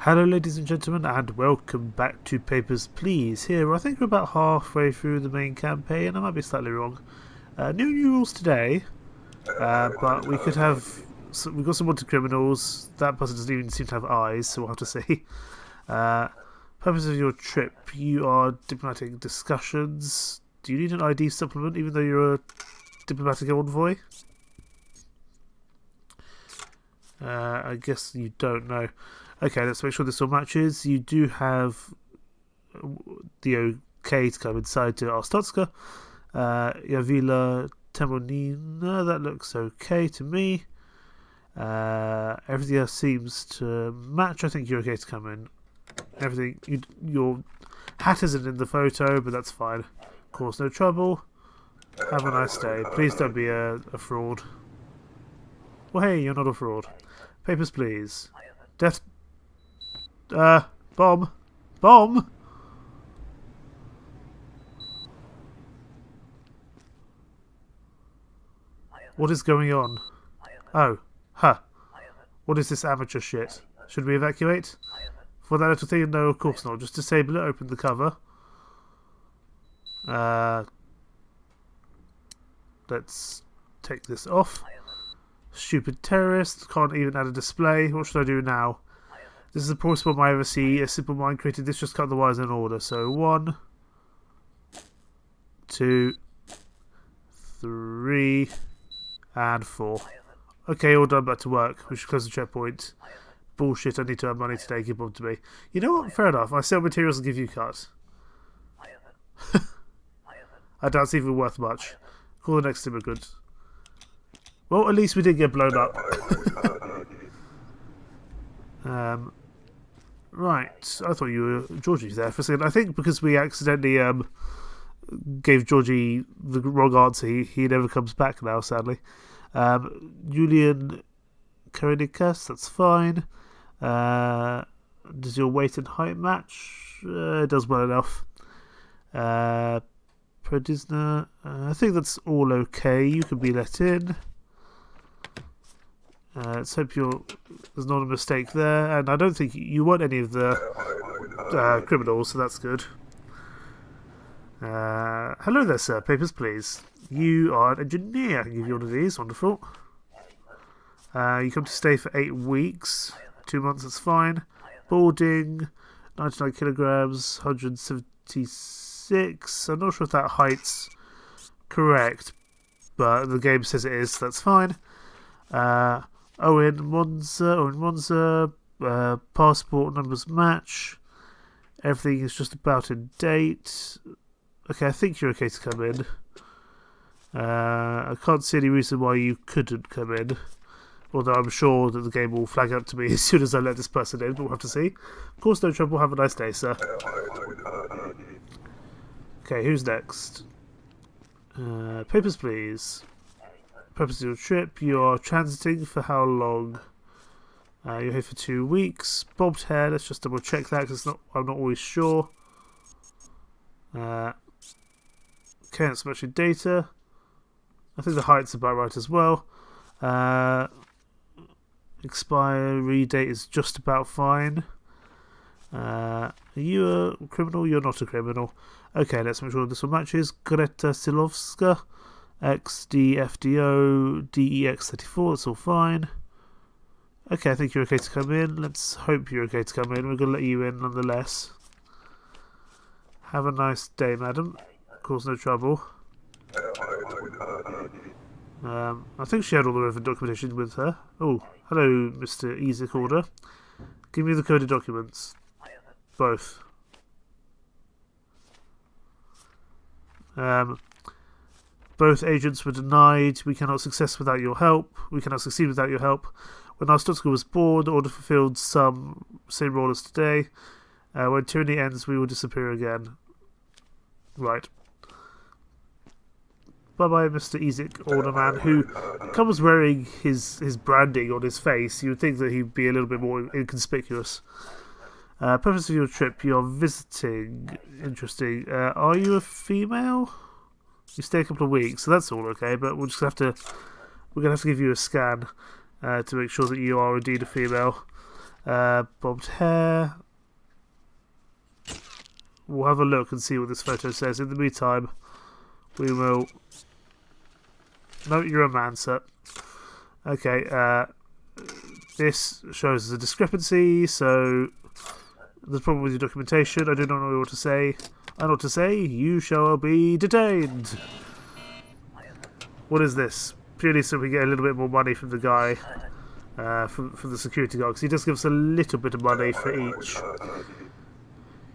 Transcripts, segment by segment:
Hello ladies and gentlemen, and welcome back to Papers, Please. Here, I think we're about halfway through the main campaign. I might be slightly wrong. New rules today, but we could have... we've got some wanted criminals. That person doesn't even seem to have eyes, so we'll have to see. Purpose of your trip, you are diplomatic discussions. Do you need an ID supplement even though you're a diplomatic envoy? I guess you don't know. Okay, let's make sure this all matches. You do have the okay to come inside to Arstotska. Yavila Temonina, that looks okay to me. Everything else seems to match. I think you're okay to come in. Everything, your hat isn't in the photo, but that's fine. Of course, no trouble. Have a nice day. Please don't be a fraud. Well, hey, you're not a fraud. Papers, please. Death. Bomb. Bomb? What is going on? Oh, huh. What is this amateur shit? Should we evacuate? For that little thing? No, of course not. Just disable it, open the cover. Let's take this off. Stupid terrorist. Can't even add a display. What should I do now? This is the poorest bomb I ever see. A simple mind created this. Just cut the wires in order. So 1, 2, 3, and 4. Okay, all done. Back to work. We should close the checkpoint. Bullshit. I need to earn money today. Give bomb to me. You know what? Fair enough. I sell materials and give you cut. I doubt it's even worth much. Call the next immigrant. Well, at least we didn't get blown up. Right, I thought you were Georgie there for a second. I think because we accidentally gave Georgie the wrong answer, he never comes back now, sadly. Julian Karinikas, that's fine. Does your weight and height match? It does well enough. Prodisna, I think that's all okay. You can be let in. Let's hope there's not a mistake there, and I don't think you want any of the criminals, so that's good. Hello there, sir. Papers, please. You are an engineer. I can give you one of these. Wonderful. You come to stay for 8 weeks. 2 months, that's fine. Boarding, 99 kilograms, 176. I'm not sure if that height's correct, but the game says it is, so that's fine. Owen Monza, passport numbers match. Everything is just about in date. Okay, I think you're okay to come in. I can't see any reason why you couldn't come in. Although I'm sure that the game will flag up to me as soon as I let this person in, but we'll have to see. Of course, no trouble. Have a nice day, sir. Okay, who's next? Papers, please. Purpose of your trip, you are transiting for how long? You're here for 2 weeks. Bobbed hair, let's just double check that because I'm not always sure. Okay, that's matching data. I think the height's about right as well. Expiry date is just about fine. Are you a criminal? You're not a criminal. Okay, let's make sure this one matches. Greta Silovska. XDFDO DEX34, that's all fine. Okay, I think you're okay to come in. Let's hope you're okay to come in. We're going to let you in nonetheless. Have a nice day, madam. Of course, no trouble. I think she had all the relevant documentation with her. Oh, hello, Mr. Isaac Order. Give me the coded documents. Both. Both agents were denied. We cannot succeed without your help. When our Stutsker was born, the order fulfilled same role as today. When tyranny ends, we will disappear again. Right. Bye-bye, Mr. Isaac Orderman, who comes wearing his branding on his face. You would think that he'd be a little bit more inconspicuous. Purpose of your trip, you're visiting. Interesting. Are you a female? You stay a couple of weeks, so that's all okay, but we're gonna have to give you a scan to make sure that you are indeed a female. Bobbed hair. We'll have a look and see what this photo says. In the meantime, we will... No, you're a man, sir. Okay, this shows us a discrepancy, so there's a problem with your documentation. I do not know what to say. I know what to say. You shall be detained. What is this? Purely so we get a little bit more money from the guy, from the security guard, because he does give us a little bit of money for each.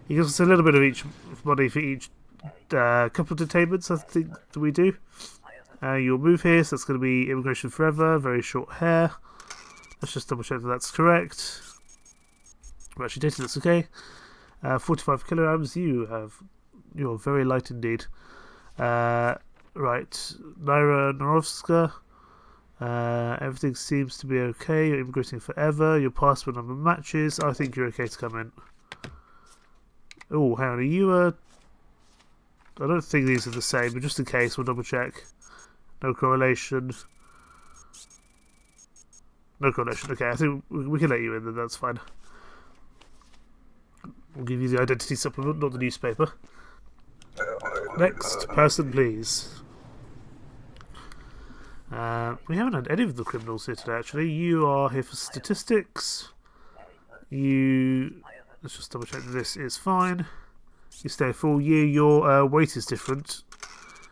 He gives us a little bit of each money for each couple of detainments, I think that we do. You'll move here, so that's going to be immigration forever. Very short hair. Let's just double check that that's correct. We're actually dated. That's okay. 45 kilograms. You're very light indeed. Right, Naira Norovska. Everything seems to be okay. You're immigrating forever. Your passport number matches. I think you're okay to come in. Oh, hang on. Are you I don't think these are the same, but just in case, we'll double check. No correlation. No correlation. Okay, I think we can let you in, then that's fine. We'll give you the identity supplement, not the newspaper. Next person, please. We haven't had any of the criminals here today, actually. You are here for statistics. Let's just double check that this is fine. You stay a full year. Your weight is different.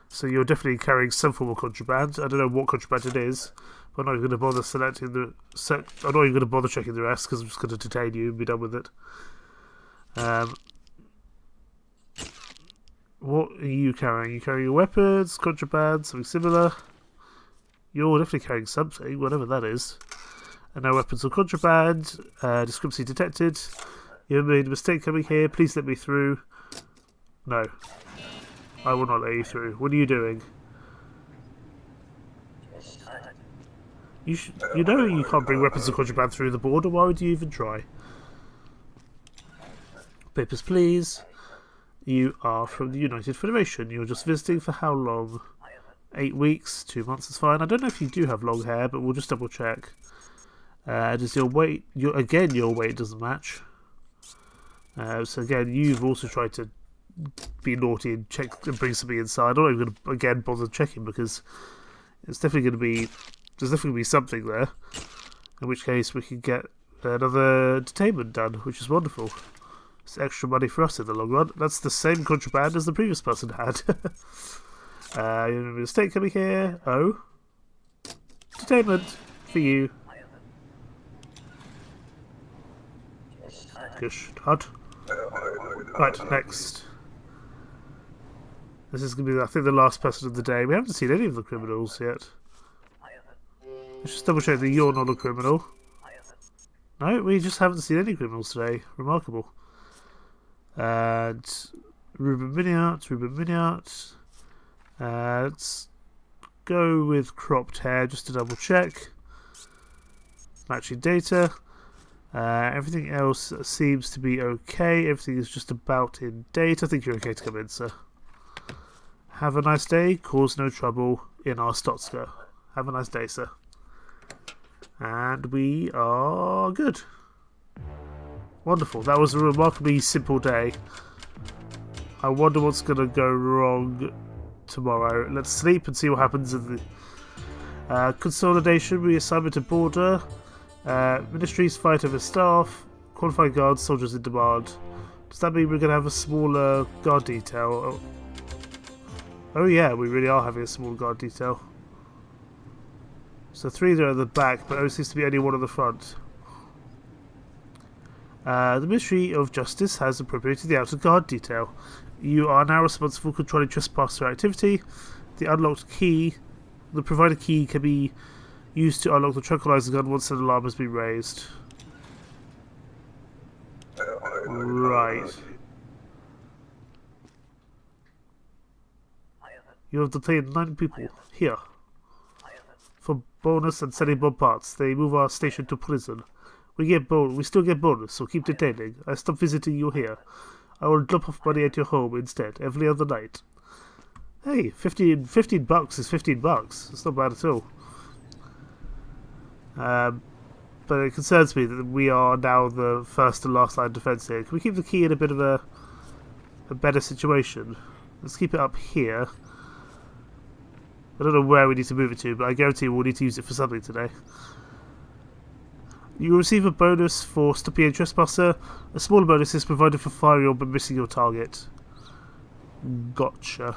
So you're definitely carrying some form of contraband. I don't know what contraband it is. But I'm not even going to bother selecting the... I'm not even going to bother checking the rest, because I'm just going to detain you and be done with it. What are you carrying? Are you carrying your weapons, contraband, something similar? You're definitely carrying something, whatever that is. And no weapons or contraband. Discrepancy detected. You made a mistake coming here. Please let me through. No. I will not let you through. What are you doing? You know you can't bring weapons or contraband through the border. Why would you even try? Papers, please. You are from the United Federation. You're just visiting for how long? 8 weeks, 2 months is fine. I don't know if you do have long hair, but we'll just double check. Does your weight... your weight doesn't match. So again, you've also tried to be naughty and check and bring something inside. I'm not even going to again bother checking, because it's definitely going to be... there's definitely going to be something there. In which case we can get another detainment done, which is wonderful. It's extra money for us in the long run. That's the same contraband as the previous person had. You have a mistake coming here. Oh. Detainment for you. Gush. Hot. Right, next. This is going to be, I think, the last person of the day. We haven't seen any of the criminals yet. Let's just double check that you're not a criminal. No, we just haven't seen any criminals today. Remarkable. And Ruben Miniart. Let's go with cropped hair just to double check. Matching data. Everything else seems to be okay. Everything is just about in date. I think you're okay to come in, sir. Have a nice day. Cause no trouble in our Stotska. Have a nice day, sir. And we are good. Wonderful. That was a remarkably simple day. I wonder what's going to go wrong tomorrow. Let's sleep and see what happens in the consolidation, reassignment of border, ministries fight over staff, qualified guards, soldiers in demand. Does that mean we're going to have a smaller guard detail? Oh yeah, we really are having a small guard detail. So 3 there at the back, but there seems to be only 1 at the front. The Ministry of Justice has appropriated the outer guard detail. You are now responsible for controlling trespasser activity. The provided key can be used to unlock the tranquilizer gun once an alarm has been raised. Right. You have detained 9 people here for bonus and selling bomb parts. They move our station to prison. We still get bonus, so keep detaining. I stop visiting you here. I will drop off money at your home instead, every other night. Hey, 15 bucks is 15 bucks. It's not bad at all. but it concerns me that we are now the first and last line of defence here. Can we keep the key in a bit of a better situation? Let's keep it up here. I don't know where we need to move it to, but I guarantee we'll need to use it for something today. You will receive a bonus for stopping a trespasser. A smaller bonus is provided for firing on but missing your target. Gotcha.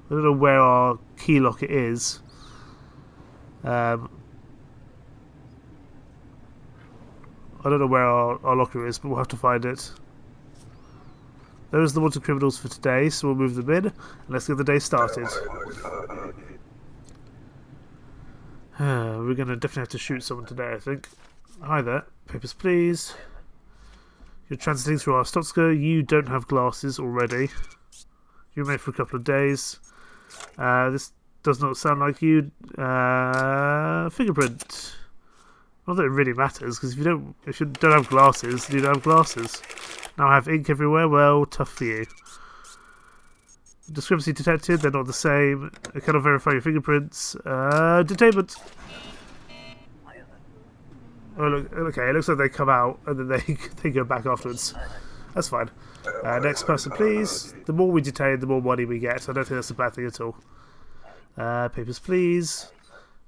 I don't know where our key locket is. I don't know where our locker is, but we'll have to find it. Those are the wanted criminals for today, so we'll move them in, and let's get the day started. We're going to definitely have to shoot someone today, I think. Hi there. Papers, please. You're transiting through our Stotska. You don't have glasses already. You remain for a couple of days. This does not sound like you. Fingerprint. Not that it really matters, because if you don't have glasses, you don't have glasses. Now I have ink everywhere. Well, tough for you. Discrepancy detected. They're not the same. I cannot verify your fingerprints. Detainment. Oh, look. Okay, it looks like they come out and then they go back afterwards. That's fine. Next person, please. The more we detain, the more money we get. I don't think that's a bad thing at all. Papers, please.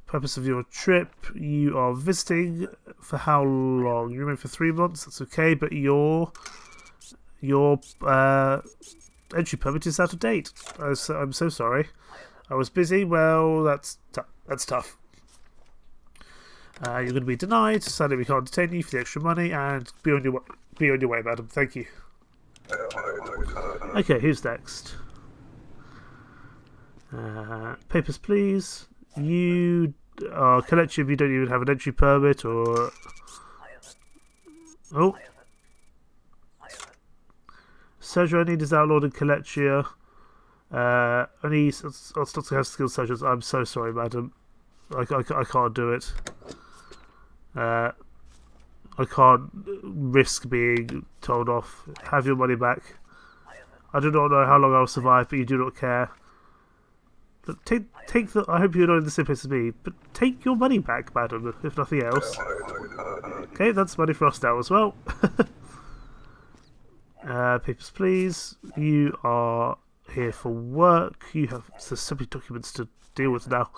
Purpose of your trip. You are visiting for how long? You remain for 3 months. That's okay, but your entry permit is out of date. I'm so sorry. I was busy. Well, that's tough. You're going to be denied. Sadly, we can't detain you for the extra money, and be on your way, madam. Thank you. Okay, who's next? Papers, please. You are collective. You don't even have an entry permit, or Surgery I need is outlawed in Collectia. Only Stotska has skilled surgeons. I'm so sorry, madam. I can't do it. I can't risk being told off. Have your money back. I do not know how long I will survive, but you do not care. Look, take the. I hope you're not in the same place as me, but take your money back, madam, if nothing else. Okay, that's money for us now as well. Papers, please. You are here for work. You have so many documents to deal with now.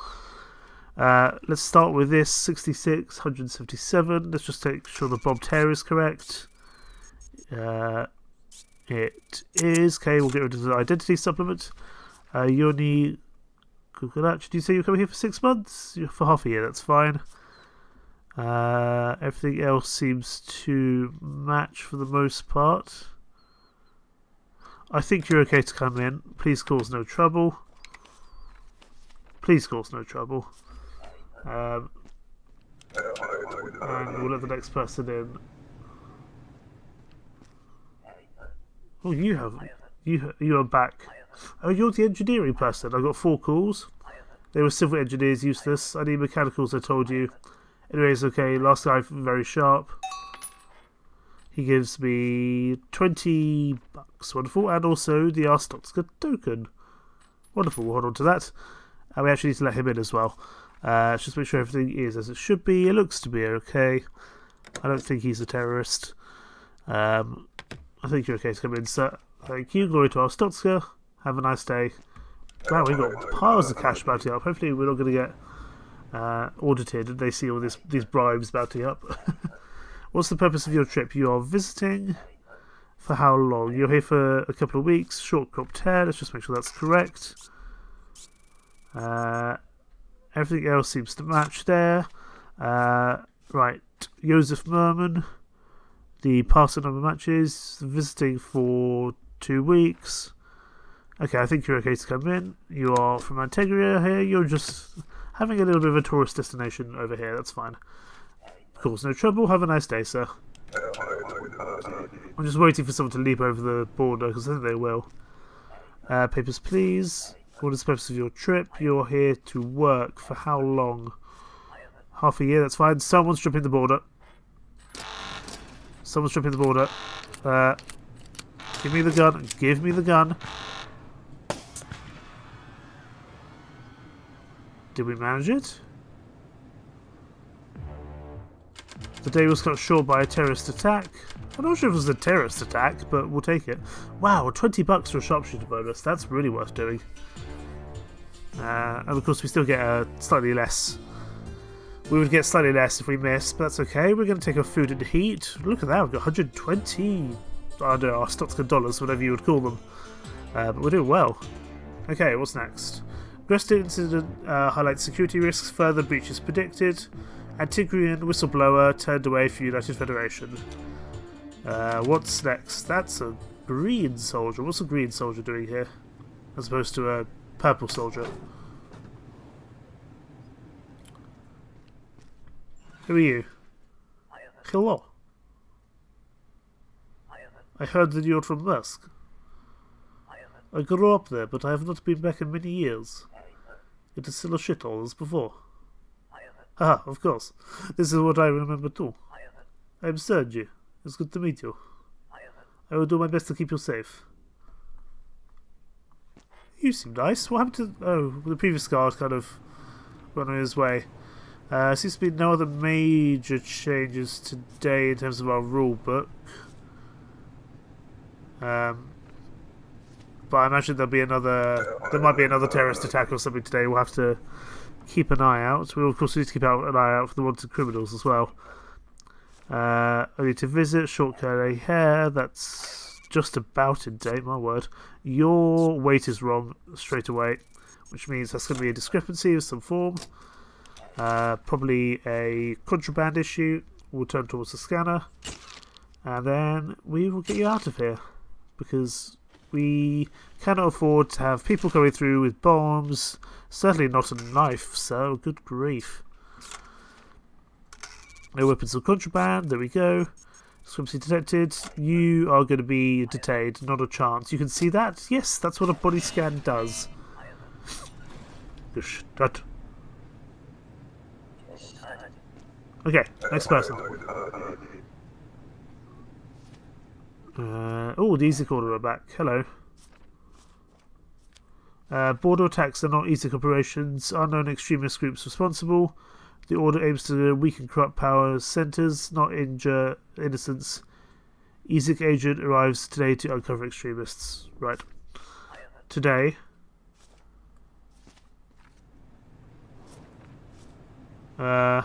Let's start with this 66, 177. Let's just make sure the bomb tear is correct. It is. Okay, we'll get rid of the identity supplement. You only. Did you say you're coming here for 6 months? You're for half a year, that's fine. Everything else seems to match for the most part. I think you're okay to come in. Please cause no trouble. Please cause no trouble. And we'll let the next person in. Oh, you are back. Oh, you're the engineering person. I got 4 calls. They were civil engineers, useless. I need mechanicals, I told you. Anyways, okay, last guy very sharp. He gives me 20 bucks. Wonderful. And also the Arstotzka token. Wonderful, we'll hold on to that. And we actually need to let him in as well. Just make sure everything is as it should be. It looks to be okay. I don't think he's a terrorist. I think you're okay to come in, sir. Thank you. Glory to Arstotzka. Have a nice day. Wow, we've got piles of cash mounting up. Hopefully we're not going to get audited and they see all these bribes mounting up. What's the purpose of your trip? You are visiting for how long? You're here for a couple of weeks. Short crop tear. Let's just make sure that's correct. Everything else seems to match there. Right. Joseph Merman. The parcel number matches. Visiting for 2 weeks. Okay, I think you're okay to come in. You are from Antegria here. You're just having a little bit of a tourist destination over here. That's fine. Of course, no trouble. Have a nice day, sir. I'm just waiting for someone to leap over the border because I think they will. Papers, please. What is the purpose of your trip? You're here to work for how long? Half a year, that's fine. Someone's tripping the border. Someone's tripping the border. Give me the gun. Give me the gun. Did we manage it? The day was cut short by a terrorist attack. I'm not sure if it was a terrorist attack, but we'll take it. Wow, $20 for a sharpshooter bonus. That's really worth doing. And of course we still get slightly less. We would get slightly less if we miss, but that's okay. We're going to take our food and heat. Look at that, we've got 120... I don't know, our Stotzka dollars, whatever you would call them. But we're doing well. Okay, what's next? Aggressive incident highlights security risks, further breaches predicted. Antiquarian whistleblower turned away for United Federation. What's next? That's a green soldier. What's a green soldier doing here? As opposed to a purple soldier. Who are you? Hello. I heard that you're from Musk. I grew up there, but I have not been back in many years. It is still a shithole as before. Ah, of course. This is what I remember too. I am Sergi. It's good to meet you. I will do my best to keep you safe. You seem nice. What happened to... Oh, the previous guard kind of went on his way. Seems to be no other major changes today in terms of our rule book. But I imagine there might be another terrorist attack or something today. We'll have to keep an eye out. We'll of course need to keep an eye out for the wanted criminals as well. Only to visit, short curly hair. That's just about in date, my word. Your weight is wrong straight away, which means that's going to be a discrepancy of some form. Probably a contraband issue. We'll turn towards the scanner, and then we will get you out of here, because we cannot afford to have people coming through with bombs. Certainly not a knife, so good grief. No weapons or contraband. There we go. Discrepancy detected. You are going to be detained. Not a chance. You can see that? Yes, that's what a body scan does. Okay, next person. Oh, the EZIC order are back. Hello. Border attacks are not EZIC operations. Unknown extremist groups responsible. The order aims to weaken corrupt power centres, not injure innocents. EZIC agent arrives today to uncover extremists. Right. Today. I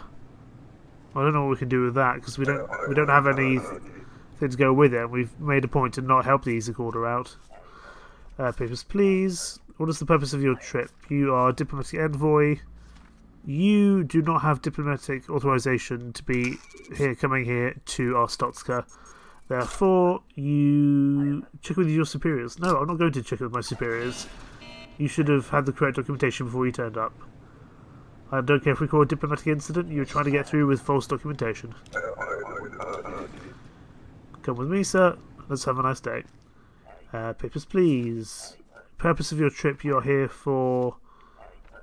don't know what we can do with that, because we don't have anything to go with it, and we've made a point to not help the EZIC order out. Papers, please. What is the purpose of your trip? You are a diplomatic envoy. You do not have diplomatic authorization to be coming here to our Stotzka. Therefore, you check with your superiors. No, I'm not going to check with my superiors. You should have had the correct documentation before you turned up. I don't care if we call it a diplomatic incident. You're trying to get through with false documentation. Come with me, sir. Let's have a nice day. Papers, please. Purpose of your trip, you are here for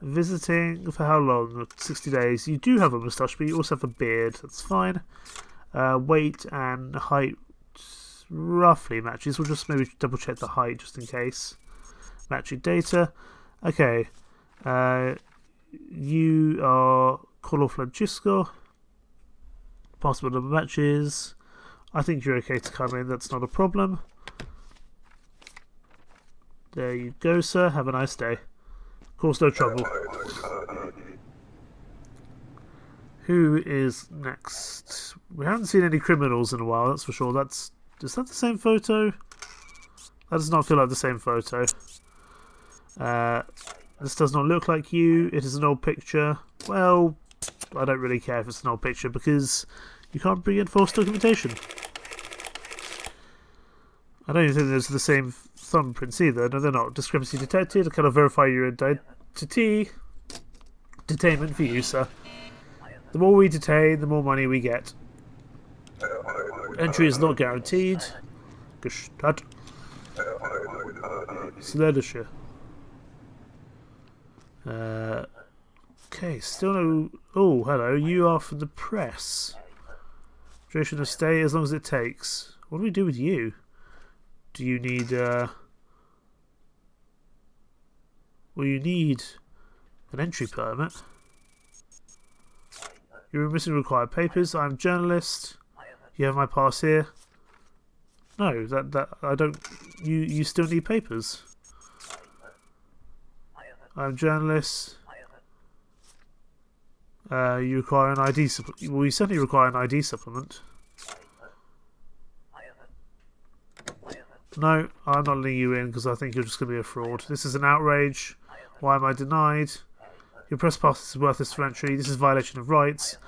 visiting. For how long? 60 days. You do have a moustache, but you also have a beard. That's fine. Weight and height roughly matches. We'll just maybe double check the height just in case. Matching data. Okay. You are Colo Francisco. Passport number matches. I think you're okay to come in. That's not a problem. There you go, sir. Have a nice day. Of course, no trouble. Who is next? We haven't seen any criminals in a while, that's for sure. Is that the same photo? That does not feel like the same photo. This does not look like you. It is an old picture. Well, I don't really care if it's an old picture, because you can't bring in false documentation. I don't even think those are the same thumbprints either. No, they're not. Discrepancy detected. I cannot verify your identity. Detainment for you, sir. The more we detain, the more money we get. Entry is not guaranteed. Gestalt. Sledische. Okay, still no... Oh, hello. You are from the press. Duration of stay as long as it takes. What do we do with you? Do you need... Well, you need an entry permit. You're missing required papers. I'm journalist. You have my pass here. No, that I don't. You still need papers. I'm journalist. You require an ID supplement. Well, you certainly require an ID supplement. No, I'm not letting you in because I think you're just going to be a fraud. This is an outrage. Why am I denied? Your press pass is worthless for entry. This is violation of rights.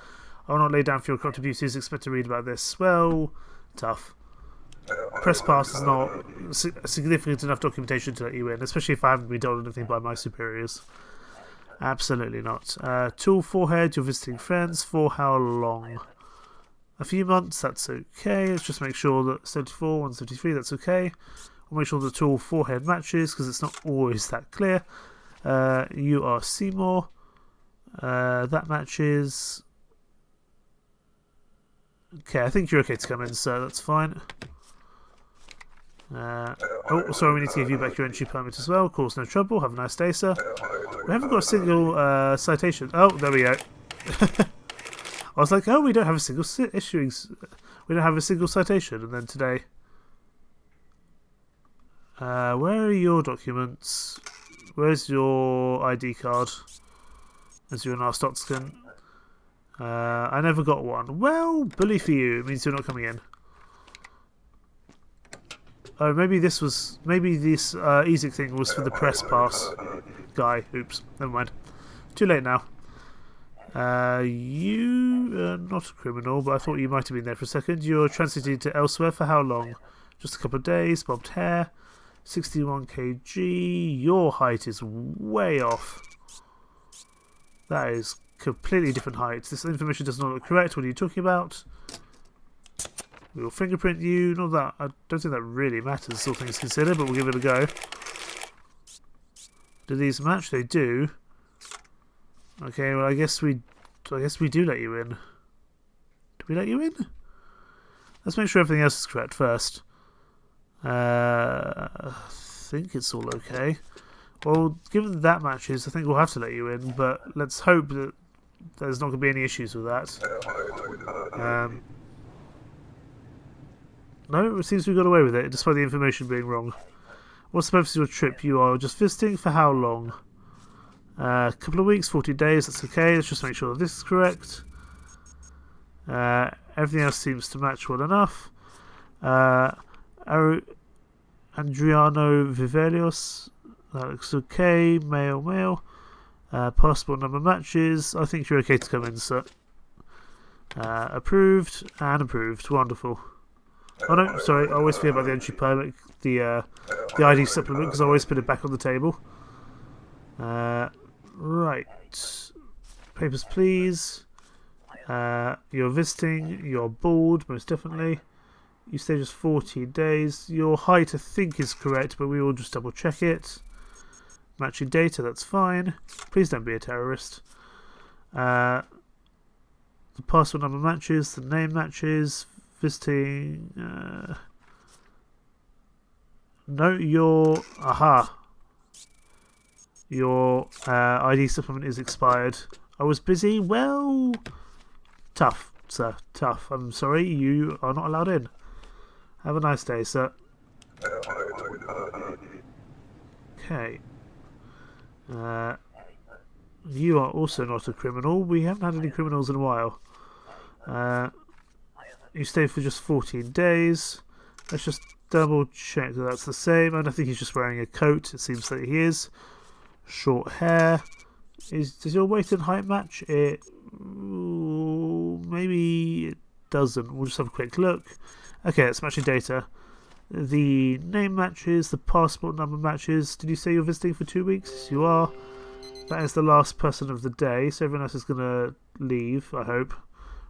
I will not lay down for your corrupt abuses. Expect to read about this. Well, tough. Press pass is not significant enough documentation to let you in, especially if I haven't been told anything by my superiors. Absolutely not. Tool forehead, you're visiting friends. For how long? A few months, that's okay. Let's just make sure that 74, 173, that's okay. We'll make sure the tool forehead matches because it's not always that clear. You are Seymour. That matches. Okay, I think you're okay to come in, so that's fine. Oh, sorry, we need to give you back your entry permit as well. Of course, no trouble. Have a nice day, sir. We haven't got a single citation. Oh, there we go. I was like, oh, we don't have a single we don't have a single citation. And then today, where are your documents? Where's your ID card? As you're an Arstotzkan. I never got one. Well, bully for you. It means you're not coming in. Oh, maybe this easy thing was for the press pass guy. Oops, never mind. Too late now. You are not a criminal, but I thought you might have been there for a second. You're transited to elsewhere for how long? Just a couple of days. Bobbed hair. 61 kg. Your height is way off. That is completely different height. This information does not look correct. What are you talking about? We will fingerprint you. Not that I don't think that really matters, all things considered, but we'll give it a go. Do these match? They do. Okay, well I guess we do let you in. Do we let you in? Let's make sure everything else is correct first. I think it's all okay. Well, given that matches, I think we'll have to let you in, but let's hope that there's not going to be any issues with that. No, it seems we got away with it, despite the information being wrong. What's the purpose of your trip? You are just visiting for how long? A couple of weeks, 40 days, that's okay. Let's just make sure that this is correct. Everything else seems to match well enough. Adriano Vivelios, that looks okay. Male. Passport number matches. I think you're okay to come in, sir. Approved and approved. Wonderful. Oh no, sorry, I always forget about the entry permit, the ID supplement, because I always put it back on the table. Right. Papers, please. You're visiting, you're bald, most definitely. You stay just 14 days. Your height, I think, is correct, but we will just double check it. Matching data, that's fine. Please don't be a terrorist. The passport number matches, the name matches. Visiting. No, your ID supplement is expired. I was busy. Well, tough, sir. Tough. I'm sorry, you are not allowed in. Have a nice day, sir. Okay. You are also not a criminal. We haven't had any criminals in a while. You stay for just 14 days. Let's just double check that that's the same. I don't think he's just wearing a coat. It seems that he is. Short hair. Does your weight and height match? Maybe it doesn't. We'll just have a quick look. Okay, it's matching data. The name matches. The passport number matches. Did you say you're visiting for 2 weeks? Yes, you are. That is the last person of the day, so everyone else is going to leave, I hope,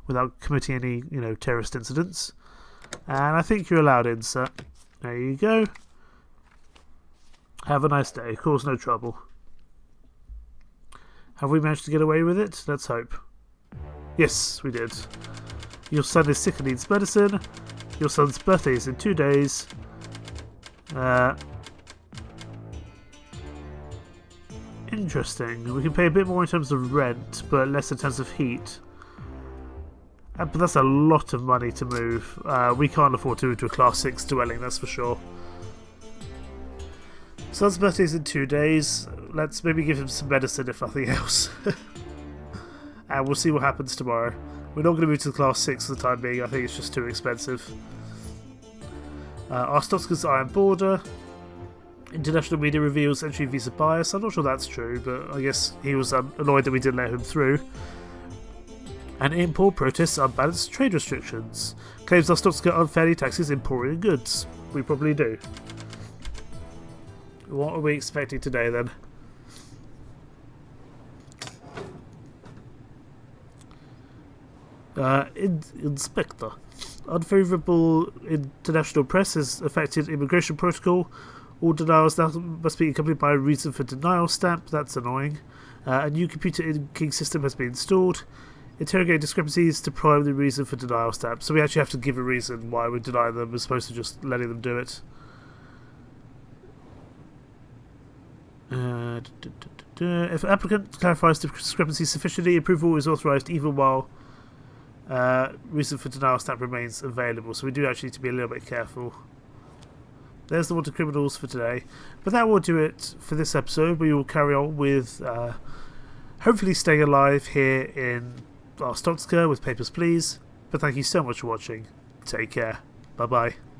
without committing any, terrorist incidents. And I think you're allowed in, sir. There you go. Have a nice day. Cause no trouble. Have we managed to get away with it? Let's hope. Yes, we did. Your son is sick and needs medicine. Your son's birthday is in 2 days. Interesting. We can pay a bit more in terms of rent, but less in terms of heat. But that's a lot of money to move. We can't afford to move to a Class 6 dwelling, that's for sure. Son's birthday's in 2 days. Let's maybe give him some medicine if nothing else. And we'll see what happens tomorrow. We're not going to move to the Class 6 for the time being. I think it's just too expensive. Arstotzka's Iron Border. International media reveals entry visa bias. I'm not sure that's true, but I guess he was annoyed that we didn't let him through. And import protests unbalanced trade restrictions. Claims Arstotzka unfairly taxes importing goods. We probably do. What are we expecting today then? Inspector. Unfavourable international press has affected immigration protocol. All denials now must be accompanied by a reason for denial stamp. That's annoying. A new computer inking system has been installed. Interrogate discrepancies to prime the reason for denial stamp. So we actually have to give a reason why we deny them as opposed to just letting them do it. If an applicant clarifies the discrepancy sufficiently, approval is authorised even while reason for denial stamp remains available. So we do actually need to be a little bit careful. There's the wanted criminals for today. But that will do it for this episode. We will carry on with hopefully staying alive here in Arstotzka with Papers, Please. But thank you so much for watching. Take care. Bye bye.